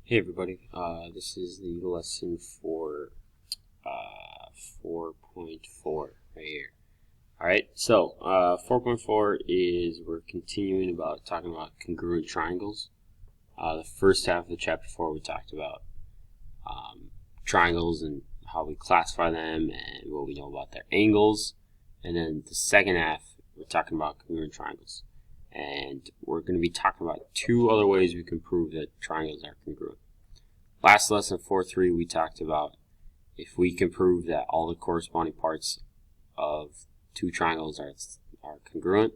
Hey everybody, this is the lesson for 4.4 right here. Alright, so 4.4 is we're continuing about talking about congruent triangles. The first half of the chapter 4 we talked about triangles and how we classify them and what we know about their angles. And then the second half we're talking about congruent triangles. And we're going to be talking about two other ways we can prove that triangles are congruent. Last lesson 4.3 we talked about if we can prove that all the corresponding parts of two triangles are congruent,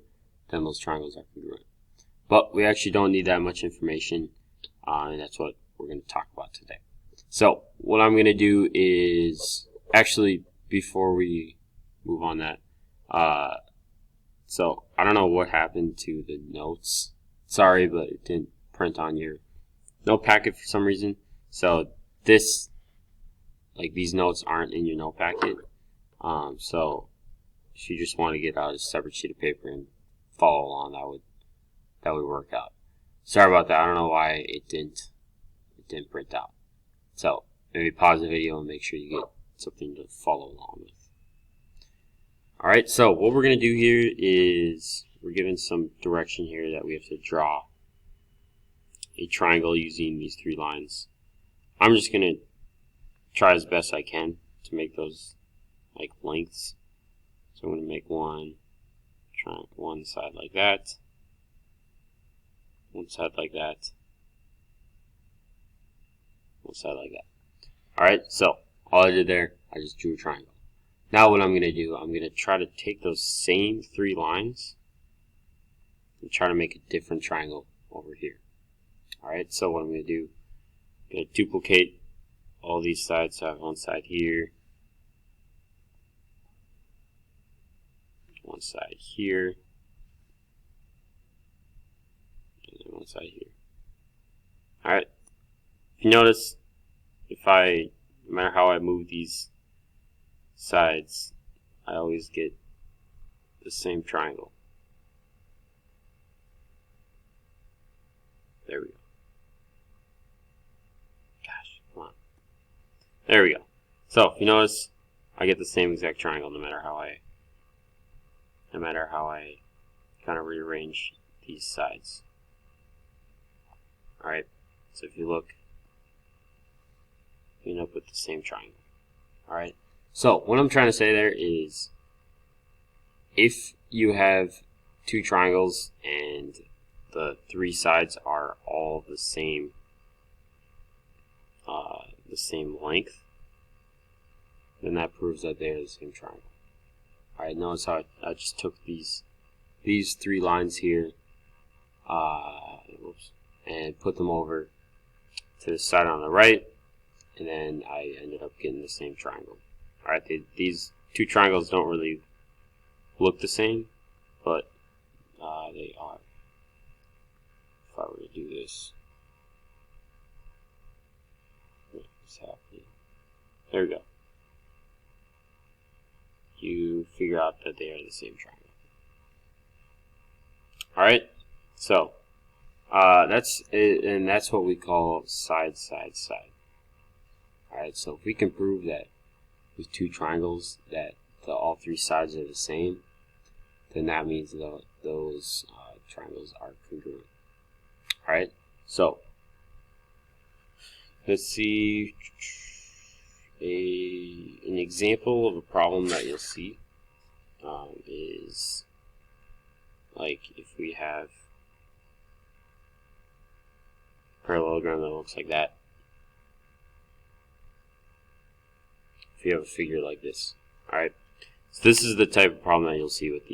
then those triangles are congruent. But we actually don't need that much information, and that's what we're going to talk about today. So what I'm going to do is, actually before we move on that, so I don't know what happened to the notes. Sorry, but it didn't print on your note packet for some reason. So these notes aren't in your note packet. So if you just want to get out a separate sheet of paper and follow along, that would work out. Sorry about that. I don't know why it didn't print out. So maybe pause the video and make sure you get something to follow along with. Alright, so what we're going to do here is we're given some direction here that we have to draw a triangle using these three lines. I'm just going to try as best I can to make those like lengths. So I'm going to make one side like that, one side like that, one side like that. Alright, so all I did there, I just drew a triangle. Now what I'm going to do, I'm going to try to take those same three lines and try to make a different triangle over here. Alright, so what I'm going to do, I'm going to duplicate all these sides. So I have one side here, one side here, and then one side here. Alright, if you notice, no matter how I move these sides, I always get the same triangle. There we go. Gosh, come on. There we go. So if you notice, I get the same exact triangle no matter how I kind of rearrange these sides. Alright, so if you look, you end up with the same triangle. Alright, so what I'm trying to say there is if you have two triangles and the three sides are all the same length, then that proves that they're the same triangle. Alright, notice how I just took these three lines here and put them over to the side on the right, and then I ended up getting the same triangle. Alright, these two triangles don't really look the same, but they are. If I were to do this, what's happening? There we go. You figure out that they are the same triangle. Alright, so that's it, and that's what we call side, side, side. Alright, so if we can prove that with two triangles that all three sides are the same, then that means those triangles are congruent. Alright, so let's see an example of a problem that you'll see is like if we have a parallelogram that looks like that. If you have a figure like this. Alright, so this is the type of problem that you'll see with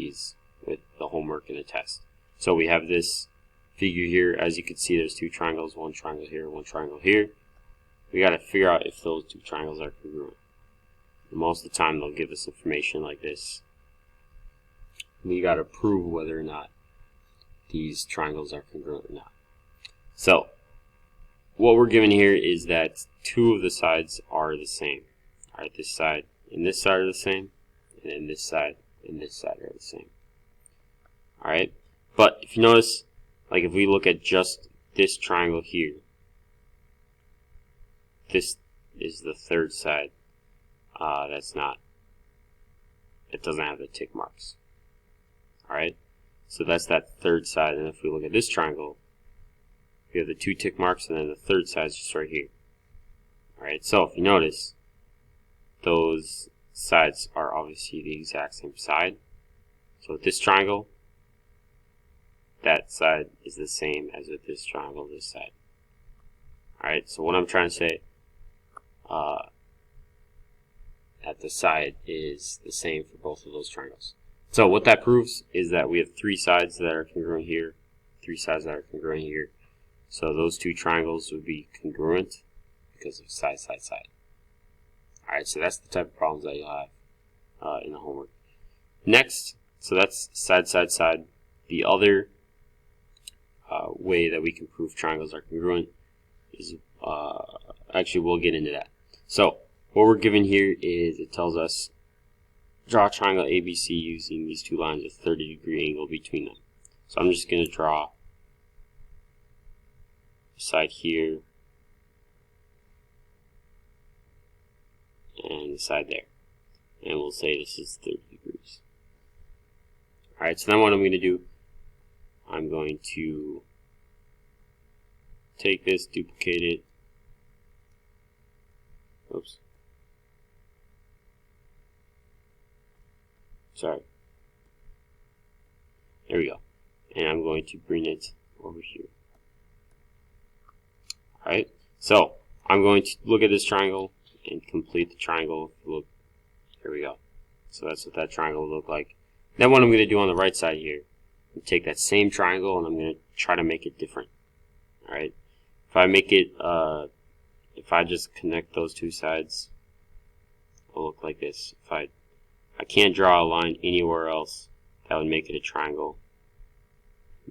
the homework and the test. So we have this figure here. As you can see, there's two triangles, one triangle here, one triangle here. We got to figure out if those two triangles are congruent. And most of the time they'll give us information like this. We got to prove whether or not these triangles are congruent or not. So what we're given here is that two of the sides are the same. Alright, this side and this side are the same, and then this side and this side are the same. Alright, but if you notice, like if we look at just this triangle here, this is the third side it doesn't have the tick marks. Alright, so that's that third side, and if we look at this triangle, we have the 2 tick marks, and then the third side is just right here. Alright, so if you notice, those sides are obviously the exact same side. So with this triangle, that side is the same as with this triangle, this side. Alright, so what I'm trying to say, at the side is the same for both of those triangles. So what that proves is that we have 3 sides that are congruent here, 3 sides that are congruent here. So those 2 triangles would be congruent because of side, side, side. Alright, so that's the type of problems that you'll have in the homework. Next, so that's side, side, side. The other way that we can prove triangles are congruent is, actually we'll get into that. So what we're given here is, it tells us draw a triangle ABC using these 2 lines with 30-degree angle between them. So I'm just going to draw a side here and the side there, and we'll say this is 30 degrees. Alright, so then what I'm going to do, I'm going to take this, duplicate it, oops, sorry, there we go, and I'm going to bring it over here. Alright, so I'm going to look at this triangle and complete the triangle. Look, here we go. So that's what that triangle will look like. Then what I'm going to do on the right side here, take that same triangle and I'm going to try to make it different. Alright, if I make it, if I just connect those 2 sides, it'll look like this. If I can't draw a line anywhere else that would make it a triangle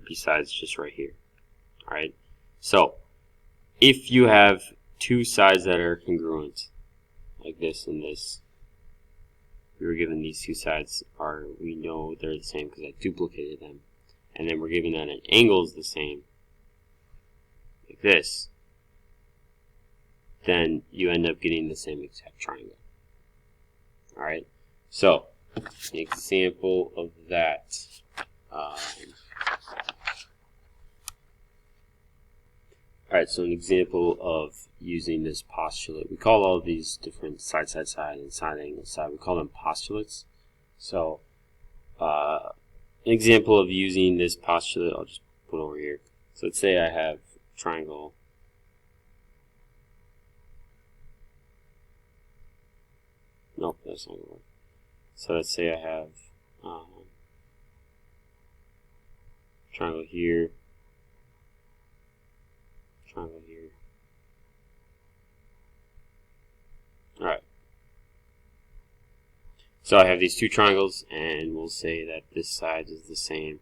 besides just right here. Alright, so if you have 2 sides that are congruent, like this and this, we were given these 2 sides we know they're the same because I duplicated them, and then we're given that an angle is the same, like this, then you end up getting the same exact triangle. Alright, so an example of that, alright, so an example of using this postulate, we call all of these different side, side, side, and side, angle, side, we call them postulates. So an example of using this postulate, I'll just put over here. So let's say I have triangle nope, that's not going to work. So let's say I have triangle here, triangle here. Alright. So I have these 2 triangles, and we'll say that this side is the same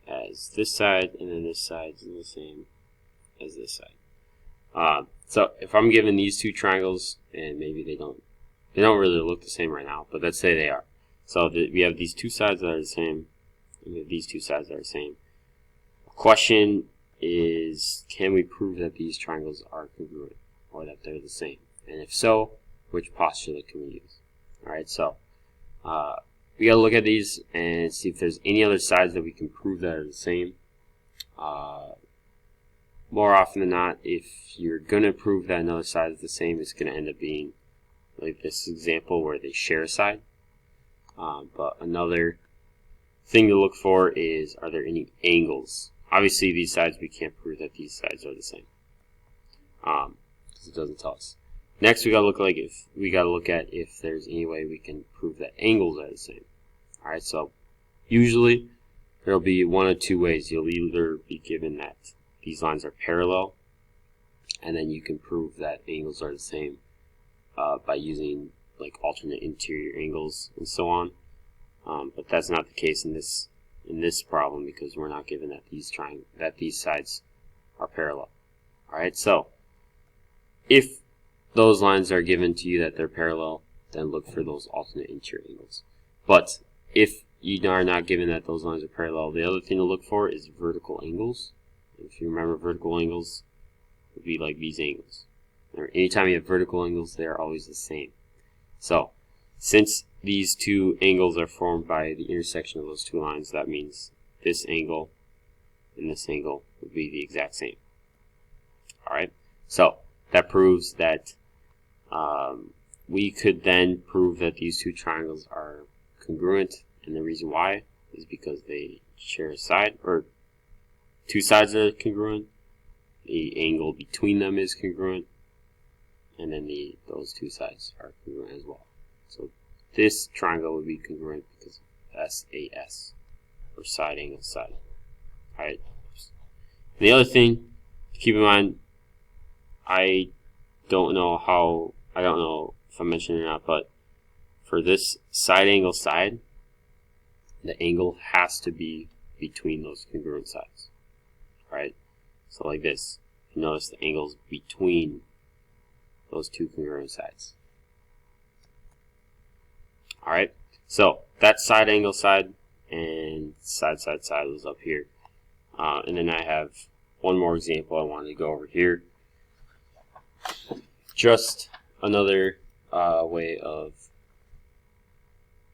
as this side, and then this side is the same as this side. So if I'm given these 2 triangles, and maybe they don't really look the same right now, but let's say they are. So we have these 2 sides that are the same, and we have these 2 sides that are the same. The question is, can we prove that these triangles are congruent, or that they're the same? And if so, which postulate can we use? Alright, so we gotta look at these and see if there's any other sides that we can prove that are the same. More often than not, if you're gonna prove that another side is the same, it's gonna end up being like this example where they share a side. But another thing to look for is, are there any angles? Obviously these sides, we can't prove that these sides are the same, because it doesn't tell us. Next we gotta look at if there's any way we can prove that angles are the same. Alright, so usually there'll be 1 of 2 ways. You'll either be given that these lines are parallel, and then you can prove that angles are the same by using like alternate interior angles and so on. But that's not the case in this problem, because we're not given that these sides are parallel. Alright, so if those lines are given to you that they're parallel, then look for those alternate interior angles. But if you are not given that those lines are parallel, the other thing to look for is vertical angles. If you remember, vertical angles would be like these angles. or anytime you have vertical angles, they are always the same. So, since these two angles are formed by the intersection of those two lines, that means this angle and this angle would be the exact same. Alright, so that proves that we could then prove that these two triangles are congruent, and the reason why is because they share a side, or two sides are congruent, the angle between them is congruent, and then those two sides are congruent as well. So this triangle would be congruent because of SAS, or side angle side. Alright. The other thing to keep in mind, I don't know if I mentioned it or not, but for this side angle side, the angle has to be between those congruent sides. Alright? So like this. You notice the angle's between those two congruent sides. Alright? So that's side angle side, and side was up here. And then I have one more example I wanted to go over here. Just another way of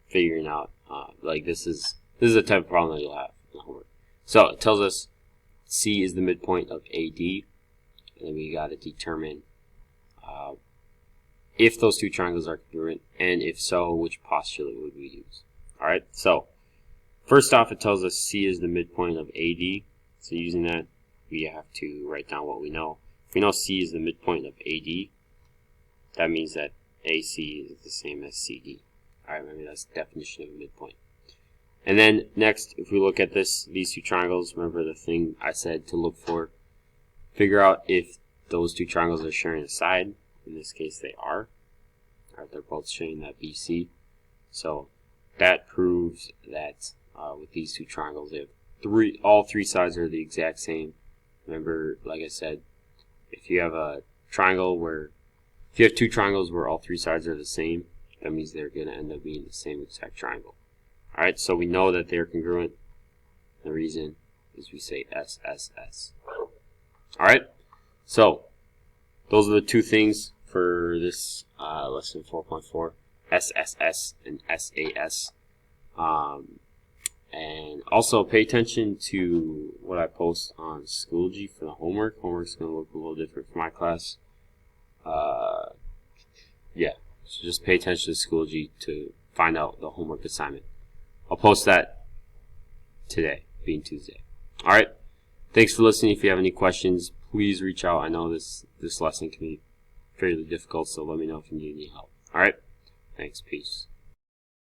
figuring out, like this is a type of problem that you'll have in the homework. So it tells us C is the midpoint of AD, and then we got to determine if those two triangles are congruent, and if so, which postulate would we use. Alright, so first off, it tells us C is the midpoint of AD. So using that, we have to write down what we know. If we know C is the midpoint of AD, that means that AC is the same as CD. Alright, remember that's the definition of a midpoint. And then next, if we look at these two triangles, remember the thing I said to look for. Figure out if those two triangles are sharing a side. In this case, they are. Alright, they're both sharing that BC. So that proves that with these two triangles, they have all three sides are the exact same. Remember, like I said, if you have two triangles where all three sides are the same, that means they're going to end up being the same exact triangle. Alright, so we know that they're congruent. The reason is we say SSS. Alright, so those are the two things for this lesson 4.4, SSS and SAS. And also pay attention to what I post on Schoology for the homework. Homework's going to look a little different for my class. Yeah, so just pay attention to Schoology to find out the homework assignment. I'll post that today, being Tuesday. Alright, thanks for listening. If you have any questions, please reach out. I know this lesson can be fairly difficult, so let me know if you need any help. Alright, thanks, peace.